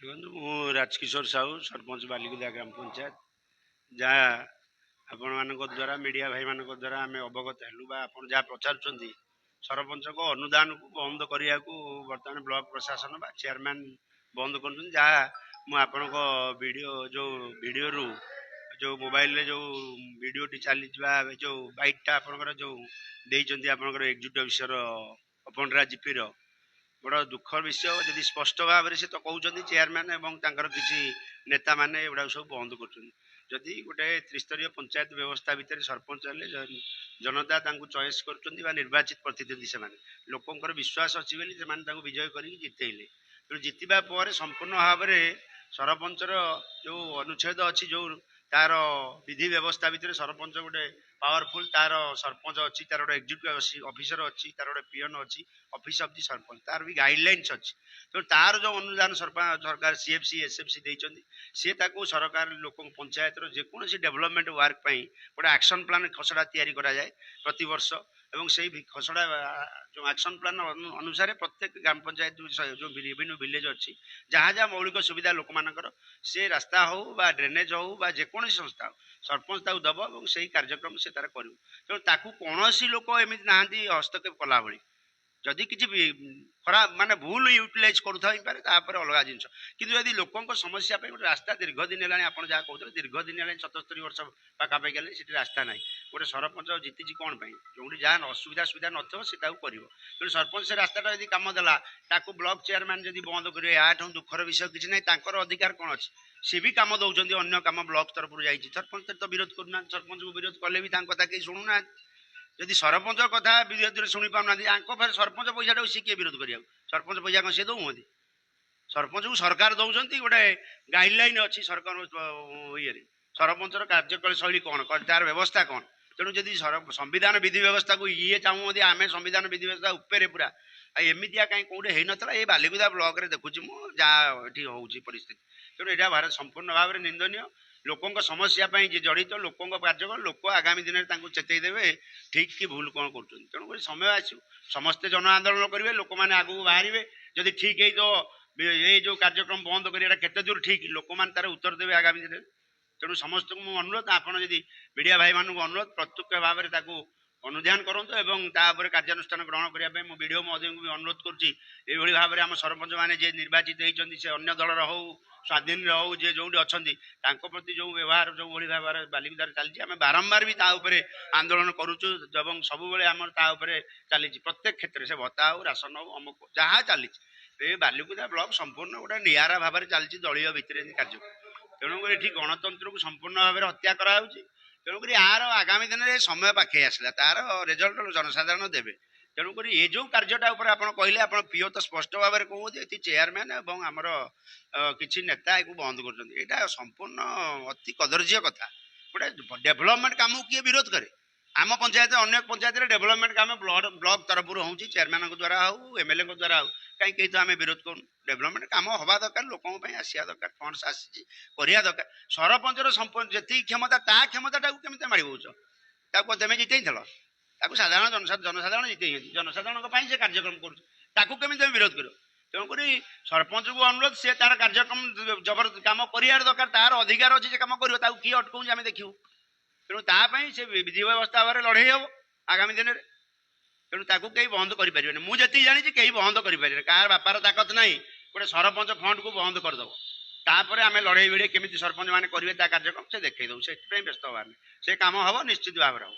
ଦେଖନ୍ତୁ ମୁଁ ରାଜକିଶୋର ସାହୁ ସରପଞ୍ଚ ବାଲିକୁଦା ଗ୍ରାମ ପଞ୍ଚାୟତ ଯାହା ଆପଣମାନଙ୍କ ଦ୍ୱାରା ମିଡ଼ିଆ ଭାଇମାନଙ୍କ ଦ୍ୱାରା ଆମେ ଅବଗତ ହେଲୁ ବା ଆପଣ ଯାହା ପଚାରୁଛନ୍ତି ସରପଞ୍ଚଙ୍କ ଅନୁଦାନକୁ ବନ୍ଦ କରିବାକୁ ବର୍ତ୍ତମାନ ବ୍ଲକ ପ୍ରଶାସନ ବା ଚେୟାରମ୍ୟାନ୍ ବନ୍ଦ କରୁଛନ୍ତି। ଯାହା ମୁଁ ଆପଣଙ୍କ ଭିଡ଼ିଓରୁ ଯେଉଁ ମୋବାଇଲରେ ଯେଉଁ ଭିଡ଼ିଓଟି ଚାଲିଛି ବା ଯେଉଁ ବାଇଟ୍ଟା ଆପଣଙ୍କର ଯେଉଁ ଦେଇଛନ୍ତି ଆପଣଙ୍କର ଏକ୍ଜିକ୍ୟୁଟିଭ୍ ଅଫିସର ଅପଣ୍ଡରା ଜିପିର ବଡ଼ ଦୁଃଖର ବିଷୟ। ଯଦି ସ୍ପଷ୍ଟ ଭାବରେ ସେ ତ କହୁଛନ୍ତି ଚେୟାରମ୍ୟାନ୍ ଏବଂ ତାଙ୍କର କିଛି ନେତାମାନେ ଏଗୁଡ଼ାକ ସବୁ ବନ୍ଦ କରୁଛନ୍ତି। ଯଦି ଗୋଟେ ତ୍ରିସ୍ତରୀୟ ପଞ୍ଚାୟତ ବ୍ୟବସ୍ଥା ଭିତରେ ସରପଞ୍ଚ ହେଲେ ଜନତା ତାଙ୍କୁ ଚଏସ୍ କରୁଛନ୍ତି ବା ନିର୍ବାଚିତ ପ୍ରତିନିଧି, ସେମାନେ ଲୋକଙ୍କର ବିଶ୍ୱାସ ଅଛି ବୋଲି ସେମାନେ ତାଙ୍କୁ ବିଜୟ କରିକି ଜିତେଇଲେ। ତେଣୁ ଜିତିବା ପରେ ସମ୍ପୂର୍ଣ୍ଣ ଭାବରେ ସରପଞ୍ଚର ଯେଉଁ ଅନୁଚ୍ଛେଦ ଅଛି, ଯେଉଁ ତାର ବିଧି ବ୍ୟବସ୍ଥା ଭିତରେ ସରପଞ୍ଚ ଗୋଟେ ପାୱାରଫୁଲ୍, ତାର ସରପଞ୍ଚ ଅଛି, ତାର ଗୋଟେ ଏକ୍ଜିକ୍ୟୁଟିଭ୍ ଅଫିସର ଅଛି, ତାର ଗୋଟେ ପିଅନ ଅଛି, ଅଫିସ୍ ଅଫ୍ ଦି ସରପଞ୍ଚ, ତାର ବି ଗାଇଡଲାଇନ୍ସ ଅଛି। ତେଣୁ ତାର ଯେଉଁ ଅନୁଦାନ ସରକାର CFC SFC ଦେଇଛନ୍ତି, ସିଏ ତାକୁ ସରକାର ଲୋକଙ୍କ ପଞ୍ଚାୟତର ଯେକୌଣସି ଡେଭଲପମେଣ୍ଟ ୱାର୍କ ପାଇଁ ଗୋଟେ ଆକ୍ସନ ପ୍ଲାନ୍ ଖସଡ଼ା ତିଆରି କରାଯାଏ ପ୍ରତିବର୍ଷ ଏବଂ ସେଇ ଖସଡ଼ା ଯେଉଁ ଆକ୍ସନ ପ୍ଲାନ୍ ଅନୁସାରେ ପ୍ରତ୍ୟେକ ଗ୍ରାମ ପଞ୍ଚାୟତ ଯେଉଁ ବିଭିନ୍ନ ଭିଲେଜ ଅଛି, ଯାହା ଯାହା ମୌଳିକ ସୁବିଧା ଲୋକମାନଙ୍କର, ସେ ରାସ୍ତା ହଉ ବା ଡ୍ରେନେଜ ହଉ ବା ଯେକୌଣସି ସଂସ୍ଥା ହଉ, ସରପଞ୍ଚ ତାକୁ ଦେବ ଏବଂ ସେଇ କାର୍ଯ୍ୟକ୍ରମ ସେ ତାର କରିବ। ତେଣୁ ତାକୁ କୌଣସି ଲୋକ ଏମିତି ନାହାନ୍ତି ହସ୍ତକ୍ଷେପ କଲା ଭଳି। ଯଦି କିଛି ଖରାପ ମାନେ ଭୁଲ ୟୁଟିଲାଇଜ କରୁଥାଇପାରେ ତାପରେ ଅଲଗା ଜିନିଷ, କିନ୍ତୁ ଯଦି ଲୋକଙ୍କ ସମସ୍ୟା ପାଇଁ ଗୋଟେ ରାସ୍ତା ଦୀର୍ଘ ଦିନ ହେଲାଣି, ଆପଣ ଯାହା କହୁଥିଲେ ଦୀର୍ଘ ଦିନ ହେଲାଣି 77 ବର୍ଷ ପାଖାପାଖି ହେଲେ ସେଠି ରାସ୍ତା ନାହିଁ। ଗୋଟେ ସରପଞ୍ଚ ଜିତିଛି କ'ଣ ପାଇଁ? ଯେଉଁଠି ଯାହା ସୁବିଧା ନଥିବ ସେ ତାକୁ କରିବ। ତେଣୁ ସରପଞ୍ଚ ସେ ରାସ୍ତାଟା ଯଦି କାମ ଦେଲା, ତାକୁ ବ୍ଲକ ଚେୟାରମ୍ୟାନ୍ ଯଦି ବନ୍ଦ କରିବେ, ଏହାଠୁ ଦୁଃଖର ବିଷୟ କିଛି ନାହିଁ। ତାଙ୍କର ଅଧିକାର କ'ଣ ଅଛି? ସେ ବି କାମ ଦେଉଛନ୍ତି, ଅନ୍ୟ କାମ ବ୍ଲକ ତରଫରୁ ଯାଇଛି, ସରପଞ୍ଚ ତ ବିରୋଧ କରୁନାହାନ୍ତି। ସରପଞ୍ଚକୁ ବିରୋଧ କଲେ ବି ତାଙ୍କ କଥା କେହି ଶୁଣୁନାହାନ୍ତି। ଯଦି ସରପଞ୍ଚ କଥା ବିରୋଧରେ ଶୁଣି ପାରୁନାହାନ୍ତି, ଆଙ୍କ ଫେର ସରପଞ୍ଚ ପଇସାଟାକୁ ସିଏ କିଏ ବିରୋଧ କରିବାକୁ? ସରପଞ୍ଚ ପଇସା କ'ଣ ସିଏ ଦେଉଛନ୍ତି? ସରପଞ୍ଚକୁ ସରକାର ଦେଉଛନ୍ତି, ଗୋଟେ ଗାଇଡଲାଇନ୍ ଅଛି ସରକାର ଇଏରେ ସରପଞ୍ଚର କାର୍ଯ୍ୟକଳାପ ଶୈଳୀ କ'ଣ, ତାର ବ୍ୟବସ୍ଥା କ'ଣ। ତେଣୁ ଯଦି ସମ୍ବିଧାନ ବିଧି ବ୍ୟବସ୍ଥାକୁ ଇଏ ଚାହୁଁଛନ୍ତି, ଆମେ ସମ୍ବିଧାନ ବିଧି ବ୍ୟବସ୍ଥା ଉପରେ ପୁରା ଆଉ ଏମିତିଆ କାହିଁ କୋଉଠି ହେଇନଥିଲା। ଏଇ ବାଲିକୁଦା ବ୍ଲକରେ ଦେଖୁଛି ମୁଁ ଯାହା ଏଠି ହେଉଛି ପରିସ୍ଥିତି। ତେଣୁ ଏଇଟା ସମ୍ପୂର୍ଣ୍ଣ ଭାବରେ ନିନ୍ଦନୀୟ। ଲୋକଙ୍କ ସମସ୍ୟା ପାଇଁ ଯେ ଜଡ଼ିତ ଲୋକଙ୍କ କାର୍ଯ୍ୟକ୍ରମ, ଲୋକ ଆଗାମୀ ଦିନରେ ତାଙ୍କୁ ଚେତେଇ ଦେବେ ଠିକ୍ କି ଭୁଲ କ'ଣ କରୁଛନ୍ତି। ତେଣୁକରି ସମୟ ଆସିବ, ସମସ୍ତେ ଜନ ଆନ୍ଦୋଳନ କରିବେ, ଲୋକମାନେ ଆଗକୁ ବାହାରିବେ। ଯଦି ଠିକ୍ ହେଇଥିବ ଏଇ ଯେଉଁ କାର୍ଯ୍ୟକ୍ରମ ବନ୍ଦ କରିବାଟା କେତେ ଦୂର ଠିକ୍, ଲୋକମାନେ ତାର ଉତ୍ତର ଦେବେ ଆଗାମୀ ଦିନରେ। ତେଣୁ ସମସ୍ତଙ୍କୁ ମୁଁ ଅନୁରୋଧ, ଆପଣ ଯଦି ମିଡ଼ିଆ ଭାଇମାନଙ୍କୁ ଅନୁରୋଧ, ପ୍ରତ୍ୟକ୍ଷ ଭାବରେ ତାକୁ ଅନୁଧ୍ୟାନ କରନ୍ତୁ ଏବଂ ତା ଉପରେ କାର୍ଯ୍ୟାନୁଷ୍ଠାନ ଗ୍ରହଣ କରିବା ପାଇଁ ମୁଁ ଭିଡ଼ିଓ ମହୋଦୟଙ୍କୁ ବି ଅନୁରୋଧ କରୁଛି। ଏଇଭଳି ଭାବରେ ଆମ ସରପଞ୍ଚମାନେ ଯିଏ ନିର୍ବାଚିତ ହେଇଛନ୍ତି, ସେ ଅନ୍ୟ ଦଳର ହଉ ସ୍ୱାଧୀନରେ ହଉ, ଯିଏ ଯେଉଁଠି ଅଛନ୍ତି, ତାଙ୍କ ପ୍ରତି ଯେଉଁ ବ୍ୟବହାର ଯେଉଁଭଳି ଭାବରେ ବାଲିକୁଦାରେ ଚାଲିଛି, ଆମେ ବାରମ୍ବାର ବି ତା ଉପରେ ଆନ୍ଦୋଳନ କରୁଛୁ ଏବଂ ସବୁବେଳେ ଆମର ତା ଉପରେ ଚାଲିଛି। ପ୍ରତ୍ୟେକ କ୍ଷେତ୍ରରେ ସେ ଭତ୍ତା ହଉ, ରାସନ ହଉ, ଅମୁକ ଯାହା ଚାଲିଛି, ଏ ବାଲିକୁଦା ବ୍ଲକ ସମ୍ପୂର୍ଣ୍ଣ ଗୋଟେ ନିଆରା ଭାବରେ ଚାଲିଛି ଦଳୀୟ ଭିତରେ ଏମିତି କାର୍ଯ୍ୟକ୍ରମ। ତେଣୁକରି ଏଠି ଗଣତନ୍ତ୍ରକୁ ସମ୍ପୂର୍ଣ୍ଣ ଭାବରେ ହତ୍ୟା କରାଯାଉଛି। ତେଣୁକରି ଏହାର ଆଗାମୀ ଦିନରେ ସମୟ ପାଖେଇ ଆସିଲା, ତାର ରେଜଲ୍ଟ ଜନସାଧାରଣ ଦେବେ। ତେଣୁକରି ଏ ଯେଉଁ କାର୍ଯ୍ୟଟା ଉପରେ ଆପଣ କହିଲେ, ଆପଣ ପିଓ ତ ସ୍ପଷ୍ଟ ଭାବରେ କହୁଛନ୍ତି ଏଠି ଚେୟାରମ୍ୟାନ୍ ଏବଂ ଆମର କିଛି ନେତା ଏକୁ ବନ୍ଦ କରୁଛନ୍ତି। ଏଇଟା ସମ୍ପୂର୍ଣ୍ଣ ଅତି କଦର୍ଯ୍ୟ କଥା। ଗୋଟେ ଡେଭଲପମେଣ୍ଟ କାମକୁ କିଏ ବିରୋଧ କରେ? ଆମ ପଞ୍ଚାୟତ ଅନ୍ୟ ପଞ୍ଚାୟତରେ ଡେଭଲପମେଣ୍ଟ କାମ ବ୍ଲକ ତରଫରୁ ହେଉଛି, ଚେୟାରମ୍ୟାନଙ୍କ ଦ୍ୱାରା ହଉ, MLAଙ୍କ ଦ୍ୱାରା ହଉ, କାହିଁ କେହି ତ ଆମେ ବିରୋଧ କରୁନୁ। ଡେଭଲପମେଣ୍ଟ କାମ ହେବା ଦରକାର, ଲୋକଙ୍କ ପାଇଁ ଆସିବା ଦରକାର, ଫଣ୍ଡସ୍ ଆସିଛି କରିବା ଦରକାର। ସରପଞ୍ଚର ଯେତିକି କ୍ଷମତା, ତା କ୍ଷମତାଟାକୁ କେମିତି ମାଡ଼ି ବଉଛ? ତାକୁ ତମେ ଜିତେଇଥିଲ? ତାକୁ ସାଧାରଣ ଜନସାଧାରଣ ଜିତେଇଛନ୍ତି, ଜନସାଧାରଣଙ୍କ ପାଇଁ ସେ କାର୍ଯ୍ୟକ୍ରମ କରୁଛି, ତାକୁ କେମିତି ତମେ ବିରୋଧ କରିବ? ତେଣୁକରି ସରପଞ୍ଚକୁ ଅନୁରୋଧ, ସେ ତାର କାର୍ଯ୍ୟକ୍ରମ ଜବର କାମ କରିବାର ଦରକାର, ତାର ଅଧିକାର ଅଛି ସେ କାମ କରିବ, ତାକୁ କିଏ ଅଟକଉଛି ଆମେ ଦେଖିବୁ। ତେଣୁ ତା ପାଇଁ ସେ ବିଧି ବ୍ୟବସ୍ଥା ଭାବରେ ଲଢ଼େଇ ହେବ ଆଗାମୀ ଦିନରେ। ତେଣୁ ତାକୁ କେହି ବନ୍ଦ କରିପାରିବେନି। ମୁଁ ଯେତିକି ଜାଣିଛି କେହି ବନ୍ଦ କରିପାରିବେନି। କାହାର ବାପାର ତାକତ ନାହିଁ ଗୋଟେ ସରପଞ୍ଚ ଫଣ୍ଡକୁ ବନ୍ଦ କରିଦେବ। ତାପରେ ଆମେ ଲଢ଼େଇ ଭିଡ଼େଇ କେମିତି ସରପଞ୍ଚ ମାନେ କରିବେ ତା କାର୍ଯ୍ୟକ୍ରମ ସେ ଦେଖେଇ ଦେବୁ। ସେଥିପାଇଁ ବ୍ୟସ୍ତ ହେବାର ନାହିଁ, ସେ କାମ ହେବ ନିଶ୍ଚିତ ଭାବରେ ହେବ।